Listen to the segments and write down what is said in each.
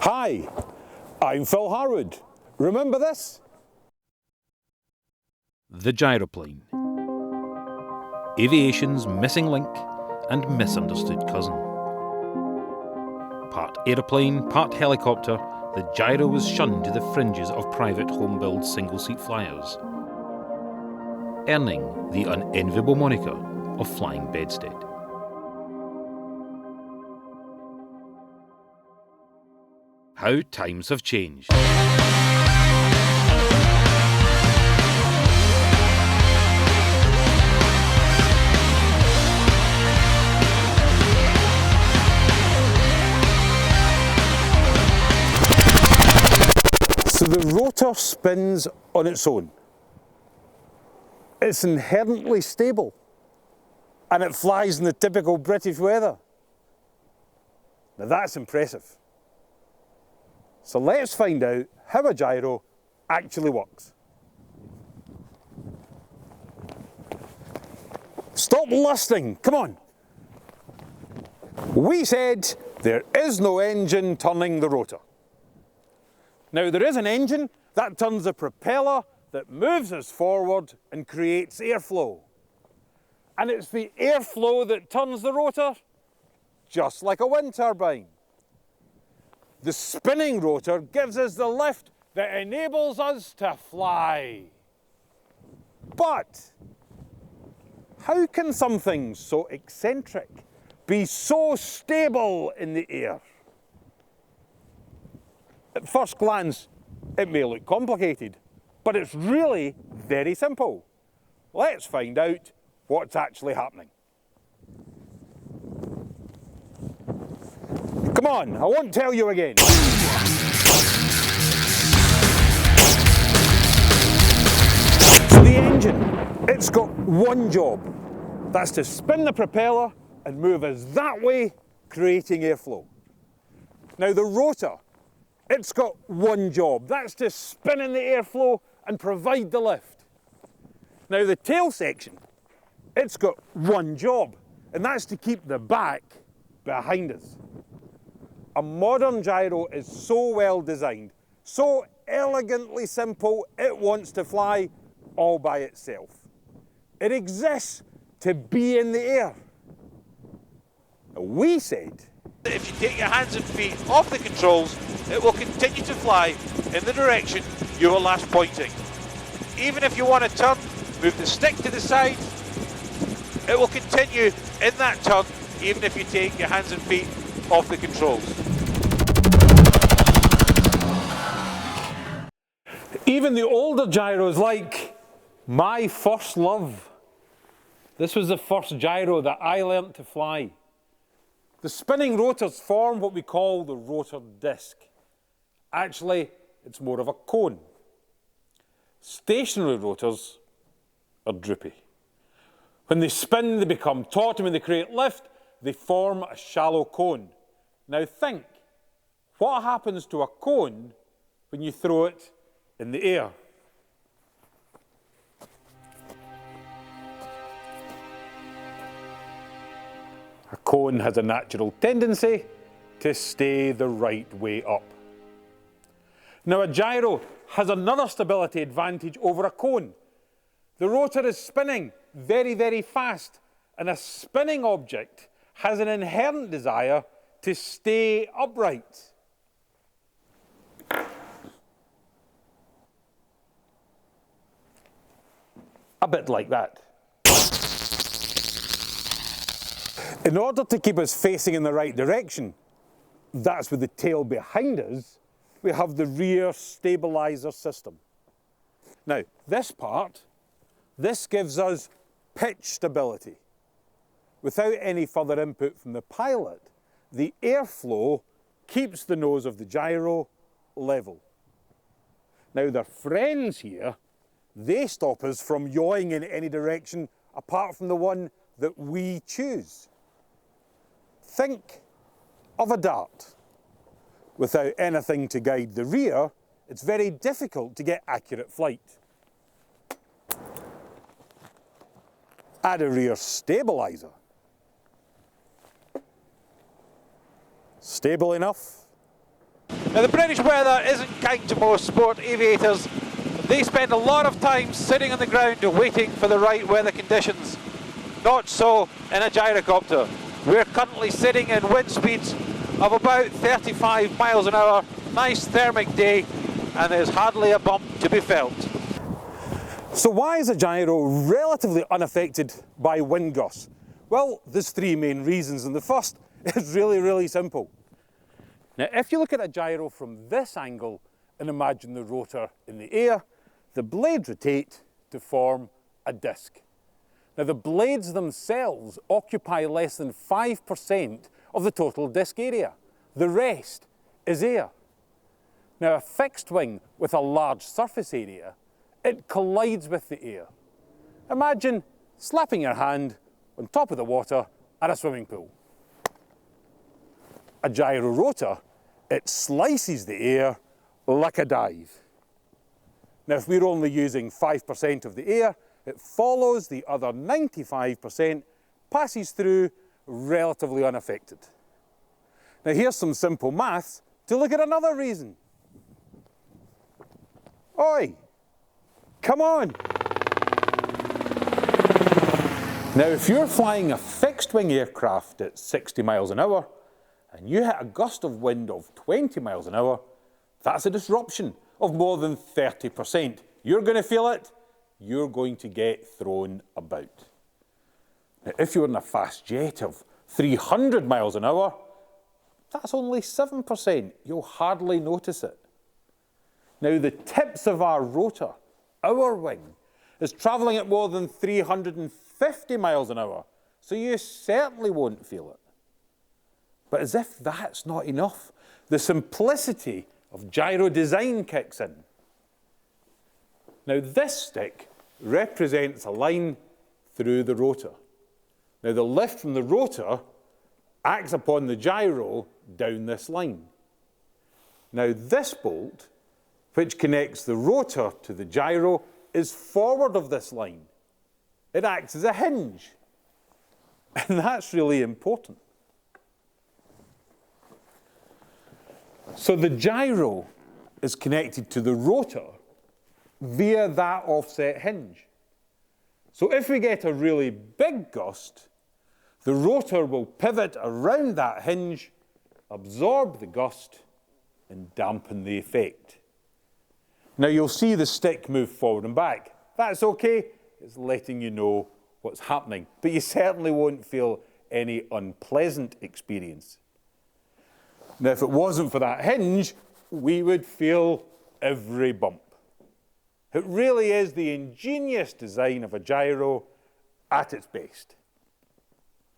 Hi, I'm Phil Harwood. Remember this? The gyroplane. Aviation's missing link and misunderstood cousin. Part aeroplane, part helicopter, the gyro was shunned to the fringes of private home-built single-seat flyers, earning the unenviable moniker of flying bedstead. How times have changed. So the rotor spins on its own. It's inherently stable, and it flies in the typical British weather. Now that's impressive. So let's find out how a gyro actually works. Stop listening, come on. We said there is no engine turning the rotor. Now there is an engine that turns the propeller that moves us forward and creates airflow. And it's the airflow that turns the rotor, just like a wind turbine. The spinning rotor gives us the lift that enables us to fly. But how can something so eccentric be so stable in the air? At first glance, it may look complicated, but it's really very simple. Let's find out what's actually happening. Come on, I won't tell you again. So the engine, it's got one job. That's to spin the propeller and move us that way, creating airflow. Now the rotor, it's got one job. That's to spin in the airflow and provide the lift. Now the tail section, it's got one job, and that's to keep the back behind us. A modern gyro is so well designed, so elegantly simple, it wants to fly all by itself. It exists to be in the air. We said, if you take your hands and feet off the controls, it will continue to fly in the direction you were last pointing. Even if you want to turn, move the stick to the side, it will continue in that turn, even if you take your hands and feet off the controls. even the older gyros, like my first love. This was the first gyro that I learnt to fly. The spinning rotors form what we call the rotor disc. Actually, it's more of a cone. Stationary rotors are droopy. When they spin, they become taut, and when they create lift, they form a shallow cone. Now think, what happens to a cone when you throw it in the air? A cone has a natural tendency to stay the right way up. Now a gyro has another stability advantage over a cone. The rotor is spinning very, very fast, and a spinning object has an inherent desire to stay upright. A bit like that. In order to keep us facing in the right direction, that's with the tail behind us, we have the rear stabilizer system. Now, this part, this gives us pitch stability. Without any further input from the pilot, the airflow keeps the nose of the gyro level. Now, their friends here, they stop us from yawing in any direction apart from the one that we choose. Think of a dart. Without anything to guide the rear, it's very difficult to get accurate flight. Add a rear stabilizer. Stable enough? Now the British weather isn't kind to most sport aviators. They spend a lot of time sitting on the ground waiting for the right weather conditions. Not so in a gyrocopter. We're currently sitting in wind speeds of about 35 miles an hour, nice thermic day, and there's hardly a bump to be felt. So why is a gyro relatively unaffected by wind gusts? Well, there's three main reasons, and the first is really simple. Now, if you look at a gyro from this angle and imagine the rotor in the air, the blades rotate to form a disc. Now, the blades themselves occupy less than 5% of the total disc area. The rest is air. Now, a fixed wing with a large surface area, it collides with the air. Imagine slapping your hand on top of the water at a swimming pool. A gyro rotor, it slices the air like a dive. Now, if we're only using 5% of the air, it follows the other 95%, passes through relatively unaffected. Now, here's some simple maths to look at another reason. Oi, come on. Now, if you're flying a fixed wing aircraft at 60 miles an hour and you hit a gust of wind of 20 miles an hour, that's a disruption of more than 30%. You're going to feel it. You're going to get thrown about. Now, if you're in a fast jet of 300 miles an hour, that's only 7%. You'll hardly notice it. Now, the tips of our rotor, our wing, is travelling at more than 350 miles an hour, so you certainly won't feel it. But as if that's not enough, the simplicity of gyro design kicks in. Now, this stick represents a line through the rotor. Now, the lift from the rotor acts upon the gyro down this line. Now, this bolt, which connects the rotor to the gyro, is forward of this line. It acts as a hinge. And that's really important. So the gyro is connected to the rotor via that offset hinge. So if we get a really big gust, the rotor will pivot around that hinge, absorb the gust, and dampen the effect. Now you'll see the stick move forward and back. That's okay, it's letting you know what's happening, but you certainly won't feel any unpleasant experience. Now, if it wasn't for that hinge, we would feel every bump. It really is the ingenious design of a gyro at its best.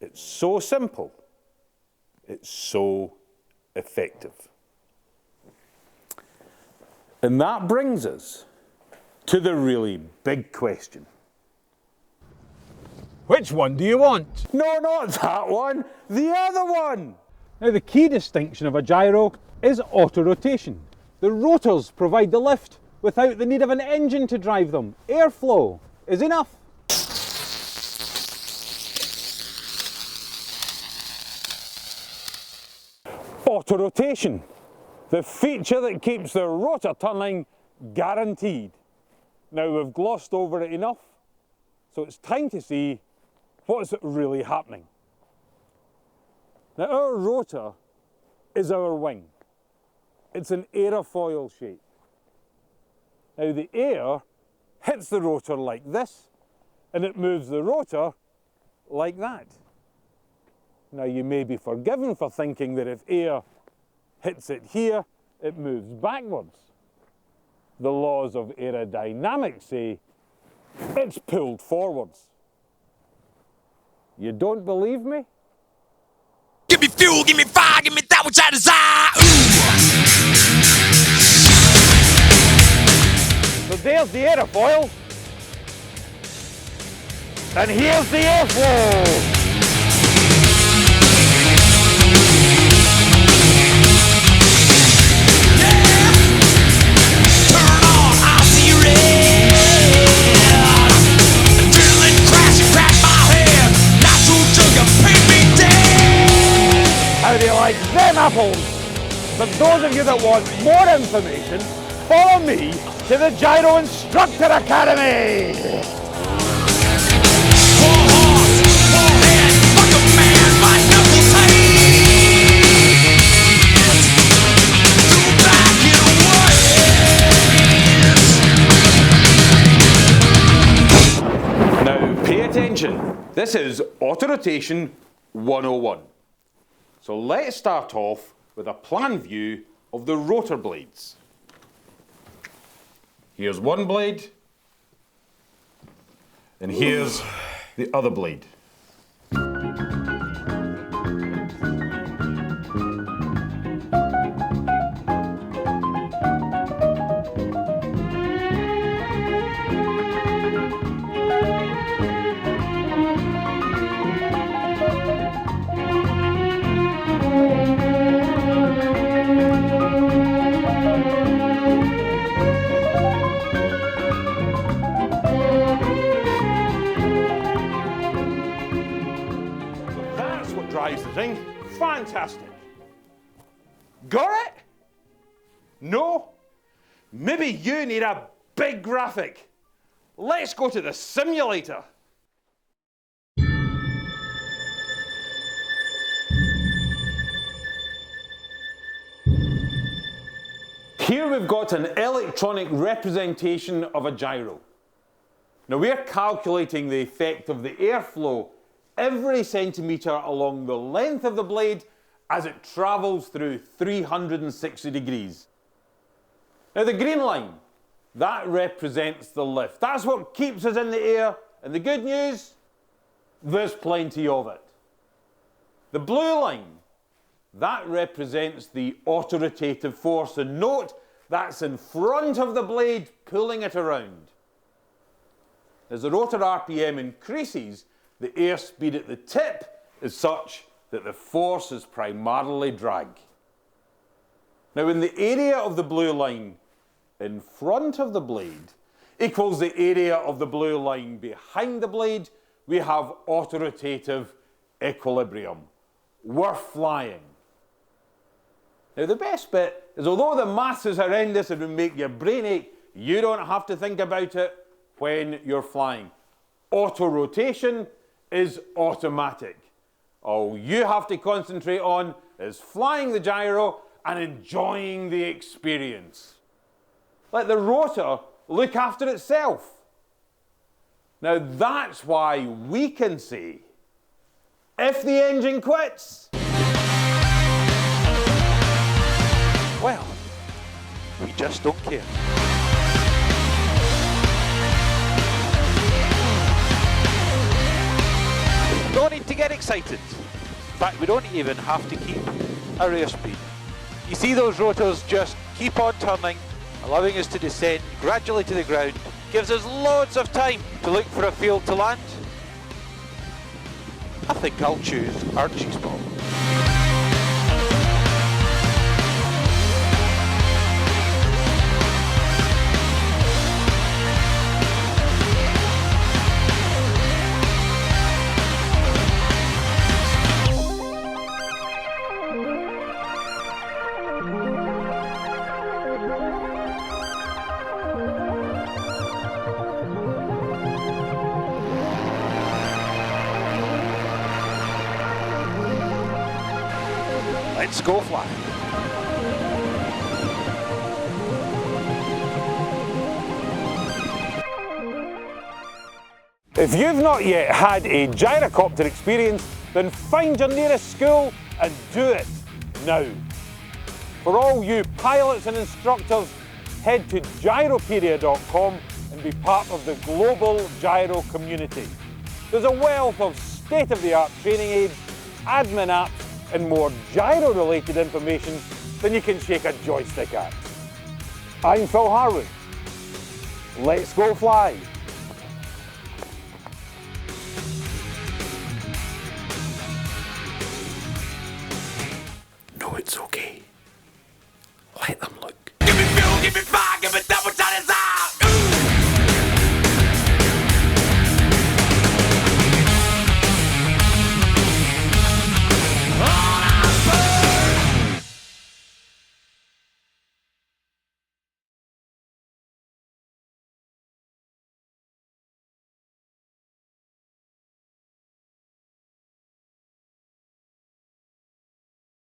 It's so simple, it's so effective. And that brings us to the really big question. Which one do you want? No, not that one, the other one! Now, the key distinction of a gyro is auto-rotation. The rotors provide the lift without the need of an engine to drive them. Airflow is enough. Auto-rotation, the feature that keeps the rotor turning guaranteed. Now, we've glossed over it enough, so it's time to see what's really happening. Now, our rotor is our wing. It's an aerofoil shape. Now, the air hits the rotor like this, and it moves the rotor like that. Now, you may be forgiven for thinking that if air hits it here, it moves backwards. The laws of aerodynamics say it's pulled forwards. You don't believe me? Give me fuel, give me fire, give me that which I desire. So there's the aerofoil, and here's the airflow. Turn on, I see red. Adrenaline crash my head. Natural sugar, paint me dead. How do you like them apples? For those of you that want more information, follow me to the Gyro Instructor Academy! Now pay attention, this is Auto Rotation 101. So let's start off with a plan view of the rotor blades. Here's one blade, and here's the other blade. Drives the thing. Fantastic. Got it? No? Maybe you need a big graphic. Let's go to the simulator. Here we've got an electronic representation of a gyro. Now we're calculating the effect of the airflow every centimetre along the length of the blade as it travels through 360 degrees. Now the green line, that represents the lift. That's what keeps us in the air, and the good news, there's plenty of it. The blue line, that represents the autorotative force, and note that's in front of the blade pulling it around. As the rotor RPM increases, the airspeed at the tip is such that the force is primarily drag. Now in the area of the blue line in front of the blade equals the area of the blue line behind the blade, we have autorotative equilibrium. We're flying. Now the best bit is, although the maths is horrendous and will make your brain ache, you don't have to think about it when you're flying. Auto-rotation is automatic. All you have to concentrate on is flying the gyro and enjoying the experience. Let the rotor look after itself. Now that's why we can say, if the engine quits, Well, we just don't care. No need to get excited. In fact, we don't even have to keep our airspeed. You see those rotors just keep on turning, allowing us to descend gradually to the ground. Gives us loads of time to look for a field to land. I think I'll choose Archie's ball. Let's go fly. if you've not yet had a gyrocopter experience, then find your nearest school and do it now. For all you pilots and instructors, head to gyropedia.com and be part of the global gyro community. There's a wealth of state-of-the-art training aids, admin apps, and more gyro-related information than you can shake a joystick at. I'm Phil Harwood. Let's go fly.